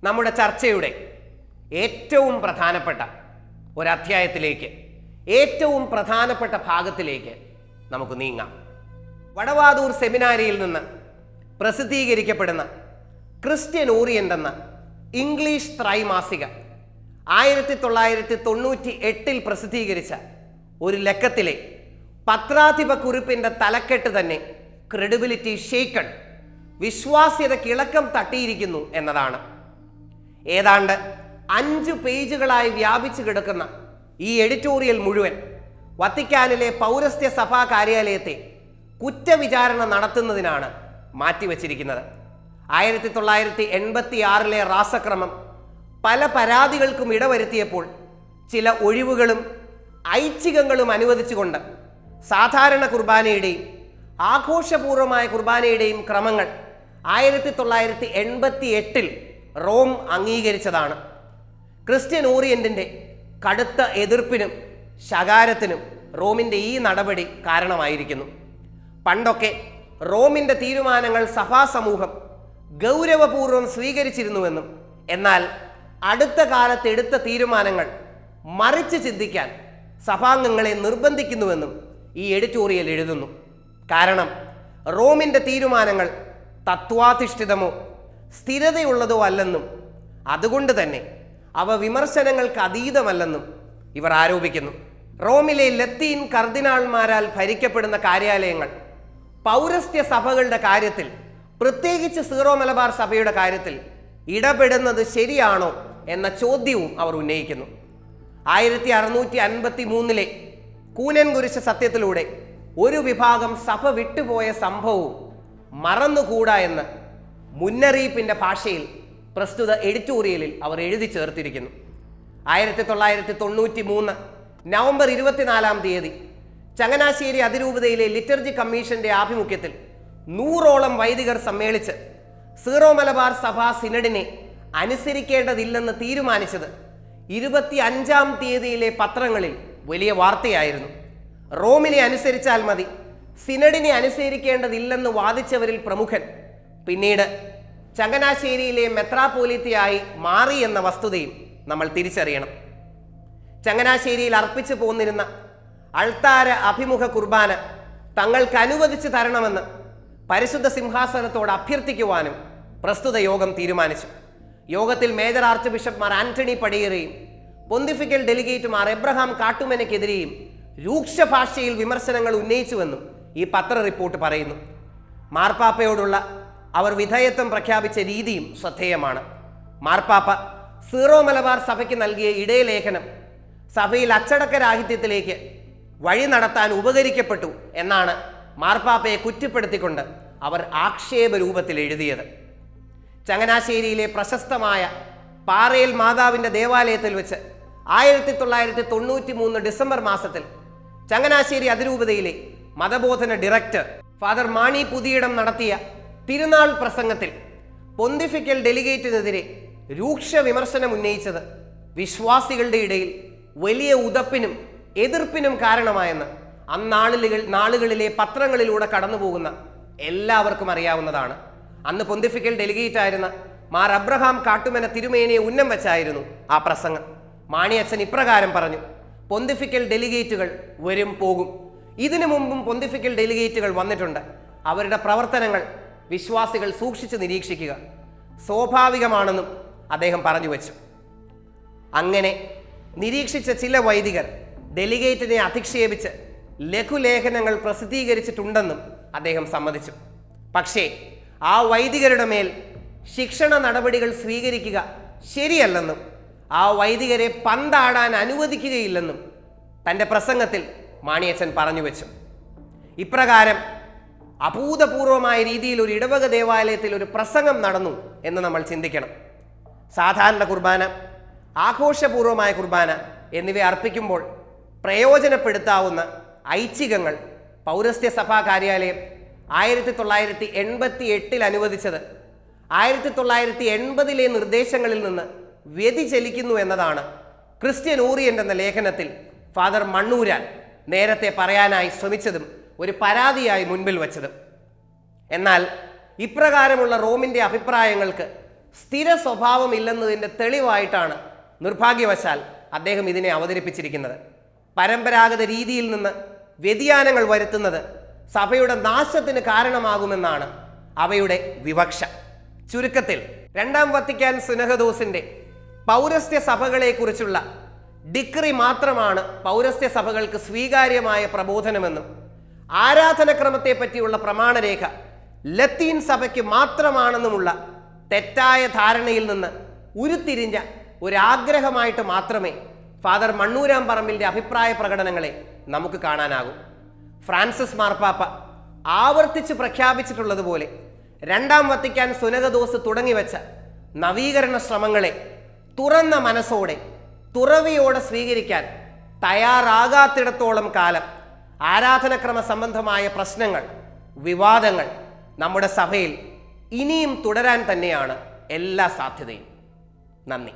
നമ്മുടെ ചർച്ചയുടെ ഏറ്റവും പ്രധാനപ്പെട്ട ഒരധ്യായത്തിലേക്ക്, ഏറ്റവും പ്രധാനപ്പെട്ട ഭാഗത്തിലേക്ക് നമുക്ക് നീങ്ങാം. വടവാതൂർ സെമിനാരിയിൽ നിന്ന് പ്രസിദ്ധീകരിക്കപ്പെടുന്ന ക്രിസ്ത്യൻ ഓറിയന്റ് എന്ന ഇംഗ്ലീഷ് ത്രൈമാസിക 1998 പ്രസിദ്ധീകരിച്ച ഒരു ലക്കത്തിലെ പത്രാധിപ കുറിപ്പിൻ്റെ തലക്കെട്ട് തന്നെ ക്രെഡിബിലിറ്റി ഷേക്കൺ, വിശ്വാസ്യത കിളക്കം തട്ടിയിരിക്കുന്നു എന്നതാണ്. ഏതാണ്ട് 5 പേജുകളായി വ്യാപിച്ചു കിടക്കുന്ന ഈ എഡിറ്റോറിയൽ മുഴുവൻ വത്തിക്കാനിലെ പൗരസ്ത്യ സഭാ കാര്യാലയത്തെ കുറ്റവിചാരണ നടത്തുന്നതിനാണ് മാറ്റിവെച്ചിരിക്കുന്നത്. 1986 റാസക്രമം പല പരാതികൾക്കും ഇടവരുത്തിയപ്പോൾ ചില ഒഴിവുകളും ഐച്ഛികങ്ങളും അനുവദിച്ചുകൊണ്ട് സാധാരണ കുർബാനയുടെയും ആഘോഷപൂർവമായ കുർബാനയുടെയും ക്രമങ്ങൾ 1988 റോം അംഗീകരിച്ചതാണ്. ക്രിസ്ത്യൻ ഓറിയന്റിൻ്റെ കടുത്ത എതിർപ്പിനും ശകാരത്തിനും റോമിൻ്റെ ഈ നടപടി കാരണമായിരിക്കുന്നു. പണ്ടൊക്കെ റോമിൻ്റെ തീരുമാനങ്ങൾ സഭാസമൂഹം ഗൗരവപൂർവ്വം സ്വീകരിച്ചിരുന്നുവെന്നും എന്നാൽ അടുത്ത കാലത്ത് എടുത്ത തീരുമാനങ്ങൾ മറിച്ച് ചിന്തിക്കാൻ സഭാംഗങ്ങളെ നിർബന്ധിക്കുന്നുവെന്നും ഈ എഡിറ്റോറിയൽ എഴുതുന്നു. കാരണം റോമിൻ്റെ തീരുമാനങ്ങൾ തത്വാധിഷ്ഠിതമോ സ്ഥിരതയുള്ളതോ അല്ലെന്നും അതുകൊണ്ട് തന്നെ അവ വിമർശനങ്ങൾക്ക് അതീതമല്ലെന്നും ഇവർ ആരോപിക്കുന്നു. റോമിലെ ലത്തീൻ കർദിനാൾമാരാൽ ഭരിക്കപ്പെടുന്ന കാര്യാലയങ്ങൾ പൗരസ്ത്യ സഭകളുടെ കാര്യത്തിൽ, പ്രത്യേകിച്ച് സീറോ മലബാർ സഭയുടെ കാര്യത്തിൽ ഇടപെടുന്നത് ശരിയാണോ എന്ന ചോദ്യവും അവർ ഉന്നയിക്കുന്നു. 1653 കൂനൻ കുരിശ് സത്യത്തിലൂടെ ഒരു വിഭാഗം സഭ വിട്ടുപോയ സംഭവവും മറന്നുകൂടാ എന്ന് മുന്നറിയിപ്പിൻ്റെ ഭാഷയിൽ പ്രസ്തുത എഡിറ്റോറിയലിൽ അവർ എഴുതി ചേർത്തിരിക്കുന്നു. 1993 നവംബർ 24 ചങ്ങനാശ്ശേരി അതിരൂപതയിലെ ലിറ്റർജി കമ്മീഷന്റെ ആഭിമുഖ്യത്തിൽ 100ഓളം വൈദികർ സമ്മേളിച്ച് സീറോ മലബാർ സഭാ സിനഡിനെ അനുസരിക്കേണ്ടതില്ലെന്ന് തീരുമാനിച്ചത് 25 പത്രങ്ങളിൽ വലിയ വാർത്തയായിരുന്നു. റോമിനെ അനുസരിച്ചാൽ മതി, സിനഡിനെ അനുസരിക്കേണ്ടതില്ലെന്ന് വാദിച്ചവരിൽ പ്രമുഖൻ പിന്നീട് ചങ്ങനാശ്ശേരിയിലെ മെത്രാപ്പോലീത്തയായി മാറി എന്ന വസ്തുതയും നമ്മൾ തിരിച്ചറിയണം. ചങ്ങനാശ്ശേരിയിൽ അർപ്പിച്ചു പോന്നിരുന്ന അൾത്താര അഭിമുഖ കുർബാന തങ്ങൾക്ക് അനുവദിച്ചു തരണമെന്ന് പരിശുദ്ധ സിംഹാസനത്തോട് അഭ്യർത്ഥിക്കുവാനും പ്രസ്തുത യോഗം തീരുമാനിച്ചു. യോഗത്തിൽ മേജർ ആർച്ച് ബിഷപ്പ്മാർ ആന്റണി പടിയേറയും പൊന്തിഫിക്കൽ ഡെലിഗേറ്റുമാർ എബ്രഹാം കാട്ടുമനയ്ക്കെതിരെയും രൂക്ഷ ഭാഷയിൽ വിമർശനങ്ങൾ ഉന്നയിച്ചുവെന്നും ഈ പത്ര റിപ്പോർട്ട് പറയുന്നു. മാർപ്പാപ്പയോടുള്ള അവർ വിധേയത്വം പ്രഖ്യാപിച്ച രീതിയും ശ്രദ്ധേയമാണ്. മാർപ്പാപ്പ സീറോ മലബാർ സഭയ്ക്ക് നൽകിയ ഇടയലേഖനം സഭയിൽ അച്ചടക്കരാഹിത്യത്തിലേക്ക് വഴി നടത്താൻ ഉപകരിക്കപ്പെട്ടു എന്നാണ് മാർപ്പാപ്പയെ കുറ്റപ്പെടുത്തിക്കൊണ്ട് അവർ ആക്ഷേപ രൂപത്തിൽ എഴുതിയത്. ചങ്ങനാശ്ശേരിയിലെ പ്രശസ്തമായ പാറയിൽ മാതാവിൻ്റെ ദേവാലയത്തിൽ വെച്ച് 1993 ഡിസംബർ മാസത്തിൽ ചങ്ങനാശ്ശേരി അതിരൂപതയിലെ മതബോധന ഡയറക്ടർ ഫാദർ മാണി പുതിയിടം നടത്തിയ തിരുനാൾ പ്രസംഗത്തിൽ പൊന്തിഫിക്കൽ ഡെലിഗേറ്റിനെതിരെ രൂക്ഷ വിമർശനം ഉന്നയിച്ചത് വിശ്വാസികളുടെ ഇടയിൽ വലിയ ഉതപ്പിനും എതിർപ്പിനും കാരണമായെന്ന് നാളുകളിലെ പത്രങ്ങളിലൂടെ കടന്നുപോകുന്ന എല്ലാവർക്കും അറിയാവുന്നതാണ്. അന്ന് പൊന്തിഫിക്കൽ ഡെലിഗേറ്റ് ആയിരുന്ന മാർ അബ്രഹാം കാട്ടുമന തിരുമേനിയെ ഉന്നം വെച്ചായിരുന്നു ആ പ്രസംഗം. മാണിയച്ഛൻ ഇപ്രകാരം പറഞ്ഞു: പൊന്തിഫിക്കൽ ഡെലിഗേറ്റുകൾ വരും പോകും, ഇതിനു മുമ്പും പൊന്തിഫിക്കൽ ഡെലിഗേറ്റുകൾ വന്നിട്ടുണ്ട്, അവരുടെ പ്രവർത്തനങ്ങൾ വിശ്വാസികൾ സൂക്ഷിച്ച് നിരീക്ഷിക്കുക, സ്വാഭാവികമാണെന്നും അദ്ദേഹം പറഞ്ഞു വച്ചു. അങ്ങനെ നിരീക്ഷിച്ച ചില വൈദികർ ഡെലിഗേറ്റിനെ അധിക്ഷേപിച്ച് ലഘുലേഖനങ്ങൾ പ്രസിദ്ധീകരിച്ചിട്ടുണ്ടെന്നും അദ്ദേഹം സമ്മതിച്ചു. പക്ഷേ ആ വൈദികരുടെ മേൽ ശിക്ഷണ നടപടികൾ സ്വീകരിക്കുക ശരിയല്ലെന്നും ആ വൈദികരെ പന്താടാൻ അനുവദിക്കുകയില്ലെന്നും തൻ്റെ പ്രസംഗത്തിൽ മാണിയച്ഛൻ പറഞ്ഞു വെച്ചു. ഇപ്രകാരം അഭൂതപൂർവമായ രീതിയിൽ ഒരു ഇടവക ദേവാലയത്തിൽ ഒരു പ്രസംഗം നടന്നു എന്ന് നമ്മൾ ചിന്തിക്കണം. സാധാരണ കുർബാന, ആഘോഷപൂർവമായ കുർബാന എന്നിവ അർപ്പിക്കുമ്പോൾ പ്രയോജനപ്പെടുത്താവുന്ന ഐച്ഛികങ്ങൾ പൗരസ്ത്യ സഭാ കാര്യാലയം 1988 അനുവദിച്ചത് 1980 നിർദ്ദേശങ്ങളിൽ നിന്ന് വ്യതിചലിക്കുന്നു എന്നതാണ് ക്രിസ്ത്യൻ ഓറിയന്റ് എന്ന ലേഖനത്തിൽ ഫാദർ മണ്ണൂരാൻ നേരത്തെ പറയാനായി ശ്രമിച്ചതും ഒരു പരാതിയായി മുൻപിൽ വച്ചതും. എന്നാൽ ഇപ്രകാരമുള്ള റോമിൻ്റെ അഭിപ്രായങ്ങൾക്ക് സ്ഥിര സ്വഭാവമില്ലെന്നതിൻ്റെ തെളിവായിട്ടാണ് നിർഭാഗ്യവശാൽ അദ്ദേഹം ഇതിനെ അവതരിപ്പിച്ചിരിക്കുന്നത്. പരമ്പരാഗത രീതിയിൽ നിന്ന് വ്യതിയാനങ്ങൾ വരുത്തുന്നത് സഭയുടെ നാശത്തിന് കാരണമാകുമെന്നാണ് അവയുടെ വിവക്ഷ. ചുരുക്കത്തിൽ രണ്ടാം വത്തിക്കാൻ സുനഹദോസിൻ്റെ പൗരസ്ത്യ സഭകളെക്കുറിച്ചുള്ള ഡിക്രി മാത്രമാണ് പൗരസ്ത്യ സഭകൾക്ക് സ്വീകാര്യമായ പ്രബോധനമെന്നും ആരാധനക്രമത്തെ പറ്റിയുള്ള പ്രമാണരേഖ ലത്തീൻ സഭയ്ക്ക് മാത്രമാണെന്നുമുള്ള തെറ്റായ ധാരണയിൽ നിന്ന് ഉരുത്തിരിഞ്ഞ ഒരാഗ്രഹമായിട്ട് മാത്രമേ ഫാദർ മണ്ണൂരാൻ പറമ്പിലിൻ്റെ അഭിപ്രായ പ്രകടനങ്ങളെ നമുക്ക് കാണാനാകും. ഫ്രാൻസിസ് മാർപ്പാപ്പ ആവർത്തിച്ച് പ്രഖ്യാപിച്ചിട്ടുള്ളതുപോലെ രണ്ടാം വത്തിക്കാൻ സുനഹദോസ് തുടങ്ങിവെച്ച നവീകരണ ശ്രമങ്ങളെ തുറന്ന മനസ്സോടെ തുറവിയോടെ സ്വീകരിക്കാൻ തയ്യാറാകാത്തിടത്തോളം കാലം ആരാധനക്രമ സംബന്ധമായ പ്രശ്നങ്ങൾ, വിവാദങ്ങൾ നമ്മുടെ സഭയിൽ ഇനിയും തുടരാൻ തന്നെയാണ് എല്ലാ സാധ്യതയും. നന്ദി.